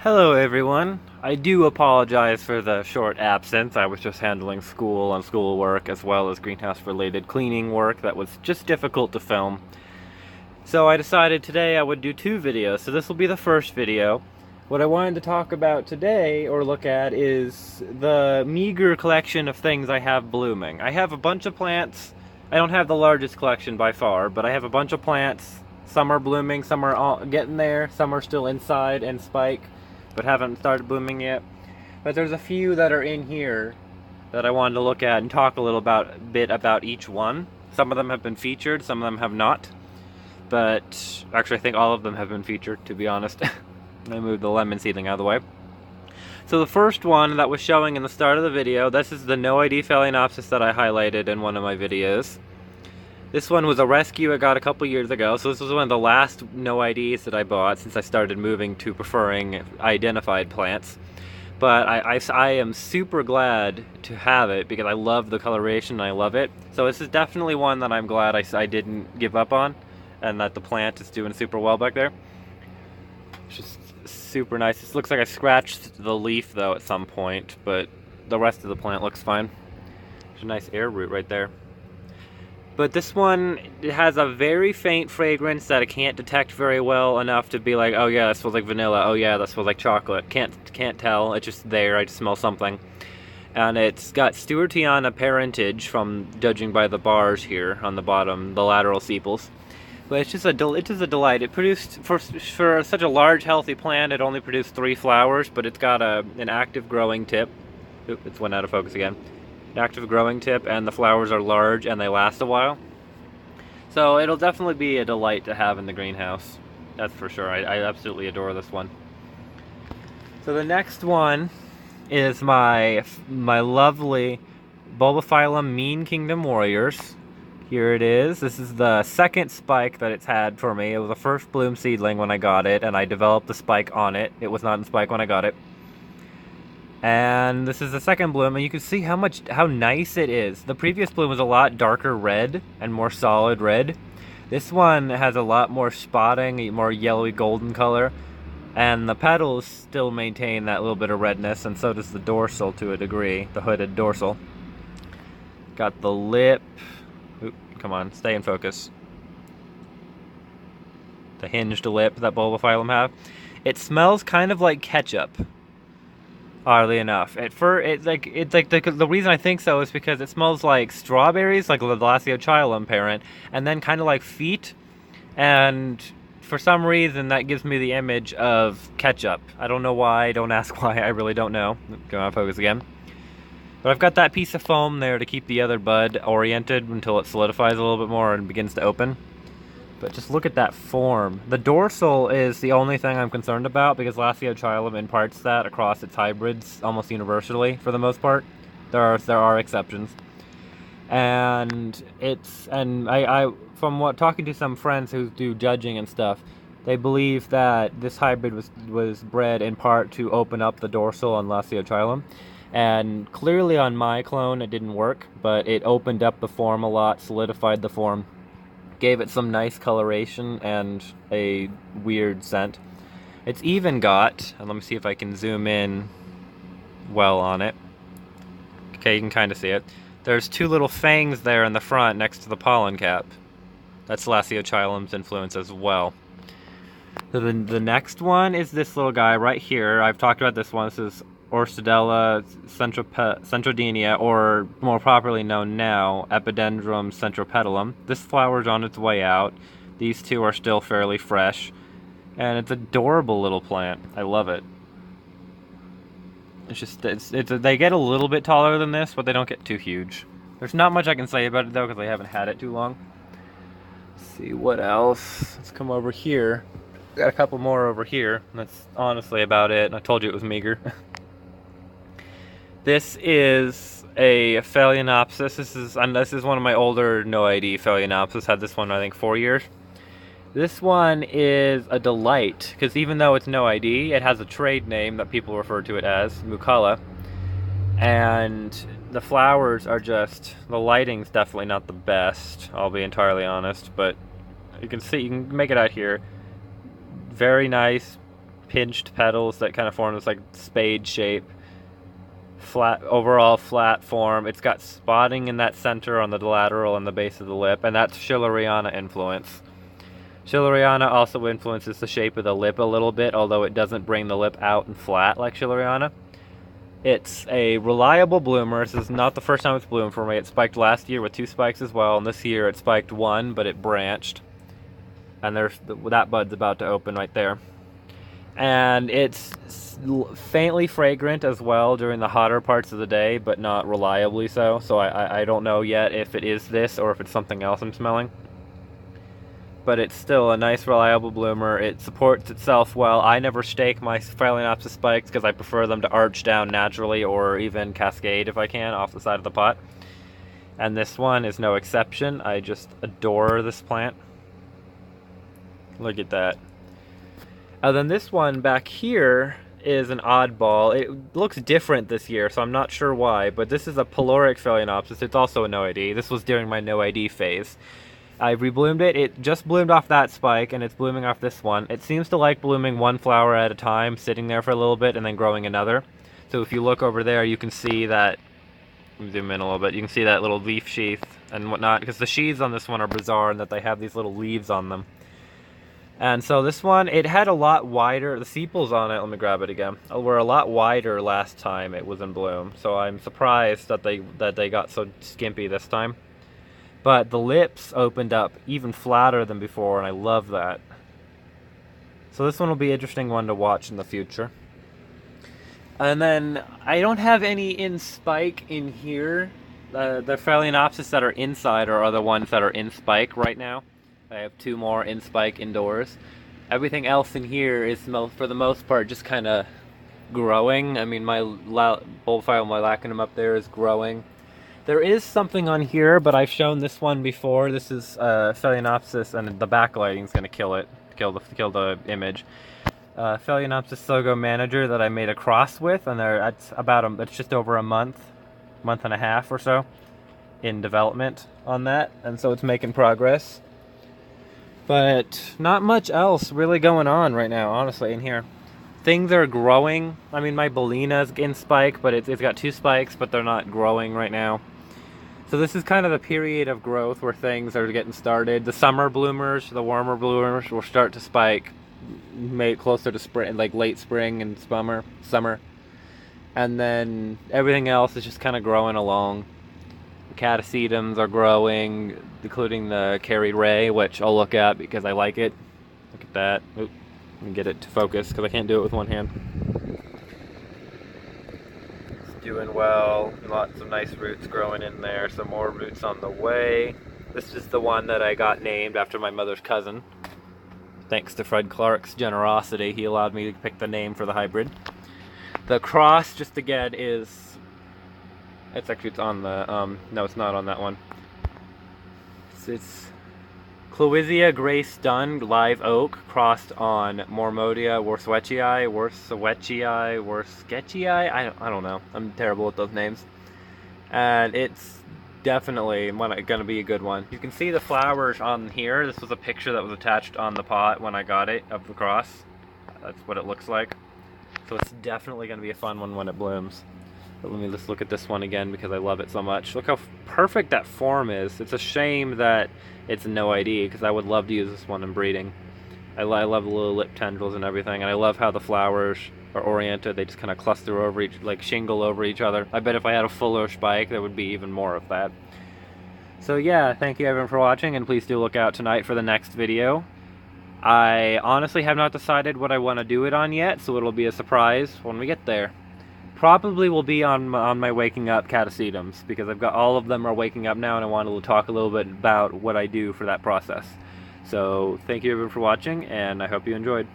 Hello everyone. I do apologize for the short absence. I was just handling school and schoolwork as well as greenhouse related cleaning work that was just difficult to film. So I decided today I would do two videos. So this will be the first video. What I wanted to talk about today or look at is the meager collection of things I have blooming. I have a bunch of plants. I don't have the largest collection by far, but I have a bunch of plants. Some are blooming, some are getting there, some are still inside and spike but haven't started blooming yet. But there's a few that are in here that I wanted to look at and talk a little bit about each one. Some of them have been featured, some of them have not. But actually I think all of them have been featured, to be honest. I moved the lemon seedling out of the way. So the first one that was showing in the start of the video, this is the No ID Phalaenopsis that I highlighted in one of my videos. This one was a rescue I got a couple years ago, so this was one of the last no IDs that I bought since I started moving to preferring identified plants. But I am super glad to have it because I love the coloration and I love it. So this is definitely one that I'm glad I didn't give up on and that the plant is doing super well back there. It's just super nice. This looks like I scratched the leaf though at some point, but the rest of the plant looks fine. There's a nice air root right there. But this one, it has a very faint fragrance that I can't detect very well enough to be like, oh yeah, that smells like vanilla, oh yeah, that smells like chocolate. Can't tell, it's just there, I just smell something. And it's got Stewartiana parentage from judging by the bars here on the bottom, the lateral sepals. But it's just a delight. It produced, for such a large healthy plant, it only produced 3 flowers, but it's got an active growing tip. Oop, it's went out of focus again. Active growing tip, and the flowers are large and they last a while. So it'll definitely be a delight to have in the greenhouse. That's for sure. I absolutely adore this one. So the next one is my lovely Bulbophyllum Mean Kingdom Warriors. Here it is. This is the second spike that it's had for me. It was the first bloom seedling when I got it, and I developed the spike on it. It was not in spike when I got it. And this is the second bloom, and you can see how nice it is. The previous bloom was a lot darker red and more solid red. This one has a lot more spotting, more yellowy golden color, and the petals still maintain that little bit of redness, and so does the dorsal to a degree, the hooded dorsal. Got the lip. Oop, come on, stay in focus. The hinged lip that Bulbophyllum have. It smells kind of like ketchup. Oddly enough, the reason I think so is because it smells like strawberries, like the Lasiochyllum parent, and then kind of like feet, and for some reason that gives me the image of ketchup. I don't know why. Don't ask why. I really don't know. Go on focus again. But I've got that piece of foam there to keep the other bud oriented until it solidifies a little bit more and begins to open. But just look at that form. The dorsal is the only thing I'm concerned about because Lasiochyllum imparts that across its hybrids almost universally for the most part. There are exceptions. And I from talking to some friends who do judging and stuff, they believe that this hybrid was bred in part to open up the dorsal on Lasiochyllum. And clearly on my clone it didn't work, but it opened up the form a lot, solidified the form. Gave it some nice coloration and a weird scent. It's even got, and let me see if I can zoom in well on it. Okay, you can kind of see it. There's 2 little fangs there in the front next to the pollen cap. That's Lasiochyllum's influence as well. So the next one is this little guy right here. I've talked about this one. This is Orstedella centrodenia, or more properly known now, Epidendrum centropetalum. This flower's on its way out. These 2 are still fairly fresh. And it's an adorable little plant. I love it. It's just, they get a little bit taller than this, but they don't get too huge. There's not much I can say about it though, because I haven't had it too long. Let's see, what else? Let's come over here. Got a couple more over here. That's honestly about it. And I told you it was meager. This is a Phalaenopsis. This is one of my older no ID Phalaenopsis. Had this one I think 4 years. This one is a delight because even though it's no ID, it has a trade name that people refer to it as Mucala, and the flowers are just, the lighting's definitely not the best. I'll be entirely honest, but you can see, you can make it out here. Very nice pinched petals that kind of form this like spade shape. Flat, overall flat form. It's got spotting in that center on the lateral and the base of the lip, and that's Schilleriana influence. Schilleriana also influences the shape of the lip a little bit, although it doesn't bring the lip out and flat like Schilleriana. It's a reliable bloomer. This is not the first time it's bloomed for me. It spiked last year with 2 spikes as well, and this year it spiked 1, but it branched. And that bud's about to open right there. And it's faintly fragrant as well during the hotter parts of the day, but not reliably so. So I don't know yet if it is this or if it's something else I'm smelling. But it's still a nice, reliable bloomer. It supports itself well. I never stake my Phalaenopsis spikes because I prefer them to arch down naturally or even cascade if I can off the side of the pot. And this one is no exception. I just adore this plant. Look at that. And then this one back here is an oddball. It looks different this year, so I'm not sure why, but this is a Peloric Phalaenopsis. It's also a no ID. This was during my no ID phase. I rebloomed it. It just bloomed off that spike, and it's blooming off this one. It seems to like blooming one flower at a time, sitting there for a little bit, and then growing another. So if you look over there, you can see that, let me zoom in a little bit, you can see that little leaf sheath and whatnot, because the sheaths on this one are bizarre in that they have these little leaves on them. And so this one, it had a lot wider, the sepals on it, let me grab it again, were a lot wider last time it was in bloom. So I'm surprised that they got so skimpy this time. But the lips opened up even flatter than before, and I love that. So this one will be an interesting one to watch in the future. And then I don't have any in spike in here. The Phalaenopsis that are inside are the ones that are in spike right now. I have 2 more in spike indoors. Everything else in here is, for the most part, just kind of growing. I mean, my Bullfile, my Lacunum up there is growing. There is something on here, but I've shown this one before. This is Phalaenopsis, and the backlighting is going to kill it, kill the image. Phalaenopsis Sogo Manager that I made a cross with, and it's just over a month and a half or so in development on that, and so it's making progress. But not much else really going on right now, honestly, in here. Things are growing. I mean, my Bellina's in spike, but it's got 2 spikes, but they're not growing right now. So this is kind of the period of growth where things are getting started. The summer bloomers, the warmer bloomers will start to spike closer to spring, like late spring and summer. And then everything else is just kind of growing along. The Catasetums are growing, including the Carried Ray, which I'll look at because I like it. Look at that. Oop, let me get it to focus because I can't do it with one hand. It's doing well. Lots of nice roots growing in there. Some more roots on the way. This is the one that I got named after my mother's cousin. Thanks to Fred Clark's generosity, he allowed me to pick the name for the hybrid. The cross, just again, it's on the, no, it's not on that one. It's Cloisia Grace Dunn Live Oak crossed on Mormodia Worsketchii. I don't know. I'm terrible with those names. And it's definitely going to be a good one. You can see the flowers on here. This was a picture that was attached on the pot when I got it of the cross. That's what it looks like. So it's definitely going to be a fun one when it blooms. But let me just look at this one again because I love it so much. Look how perfect that form is. It's a shame that it's no ID because I would love to use this one in breeding. I love the little lip tendrils and everything, and I love how the flowers are oriented. They just kind of cluster over shingle over each other. I bet if I had a fuller spike, there would be even more of that. So yeah, thank you everyone for watching, and please do look out tonight for the next video. I honestly have not decided what I want to do it on yet, so it'll be a surprise when we get there. Probably will be on my Waking Up Catasetums, because I've got all of them are waking up now, and I wanted to talk a little bit about what I do for that process. So thank you everyone for watching, and I hope you enjoyed.